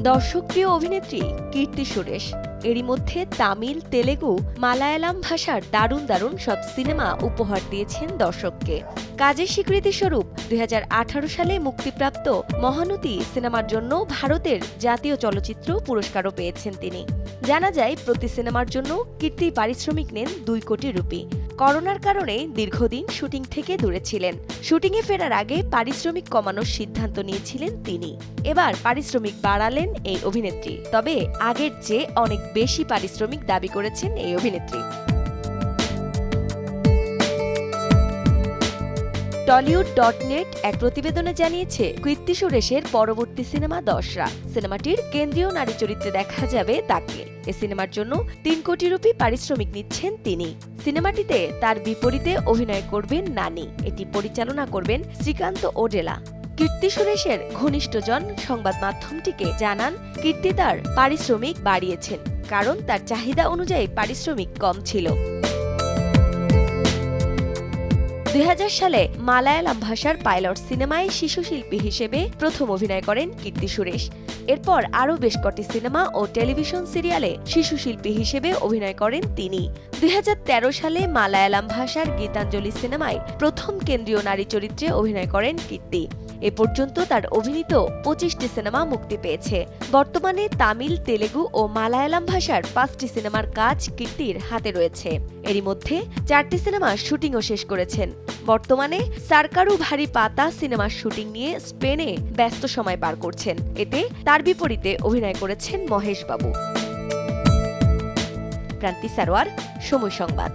দর্শকপ্রিয় অভিনেত্রী কীর্তি সুরেশ এরই মধ্যে তামিল, তেলেগু, মালায়ালাম ভাষার দারুণ দারুণ সব সিনেমা উপহার দিয়েছেন দর্শককে। কাজের স্বীকৃতিস্বরূপ 2018 সালে মুক্তিপ্রাপ্ত মহানতী সিনেমার জন্য ভারতের জাতীয় চলচ্চিত্র পুরস্কারও পেয়েছেন তিনি। জানা যায়, প্রতি সিনেমার জন্য কীর্তি পারিশ্রমিক নেন 2 কোটি রুপি। করোনার কারণে দীর্ঘদিন শুটিং থেকে দূরে ছিলেন। শুটিংয়ে ফেরার আগে পারিশ্রমিক কমানোর সিদ্ধান্ত নিয়েছিলেন তিনি। এবার পারিশ্রমিক বাড়ালেন এই অভিনেত্রী, তবে আগের চেয়ে অনেক বেশি পারিশ্রমিক দাবি করেছেন এই অভিনেত্রী। টলিউড.নেট এক প্রতিবেদনে জানিয়েছে, কীর্তি সুরেশের পরবর্তী সিনেমা দশরা। সিনেমাটির কেন্দ্রীয় নারী চরিত্রে দেখা যাবে তাকে। এ সিনেমার জন্য 3 কোটি রুপি পারিশ্রমিক নিচ্ছেন তিনি। সিনেমাটিতে তার বিপরীতে অভিনয় করবেন নানি। এটি পরিচালনা করবেন শ্রীকান্ত ওডেলা। কীর্তি সুরেশের ঘনিষ্ঠজন সংবাদ মাধ্যমটিকে জানান, কীর্তি তার পারিশ্রমিক বাড়িয়েছেন, কারণ তার চাহিদা অনুযায়ী পারিশ্রমিক কম ছিল। 2000 সালে মালায়ালাম ভাষার পাইলট সিনেমায় শিশুশিল্পী হিসেবে প্রথম অভিনয় করেন কীর্তি সুরেশ। এরপর আরও বেশ কটি সিনেমা ও টেলিভিশন সিরিয়ালে শিশুশিল্পী হিসেবে অভিনয় করেন তিনি। 2013 সালে মালায়ালাম ভাষার গীতাঞ্জলি সিনেমায় প্রথম কেন্দ্রীয় নারী চরিত্রে অভিনয় করেন কীর্তি। এ পর্যন্ত তার অভিনীত 25টি সিনেমা মুক্তি পেয়েছে। বর্তমানে তামিল, তেলেগু ও মালায়ালাম ভাষার 5টি সিনেমার কাজ কীর্তির হাতে রয়েছে। এরই মধ্যে 4টি সিনেমার শুটিংও শেষ করেছেন। বর্তমানে সারকারু ভারী পাতা সিনেমার শুটিং নিয়ে স্পেনে ব্যস্ত সময় পার করছেন। এতে তার বিপরীতে অভিনয় করেছেন মহেশ বাবু। প্রান্তি সারোয়ার, সময় সংবাদ।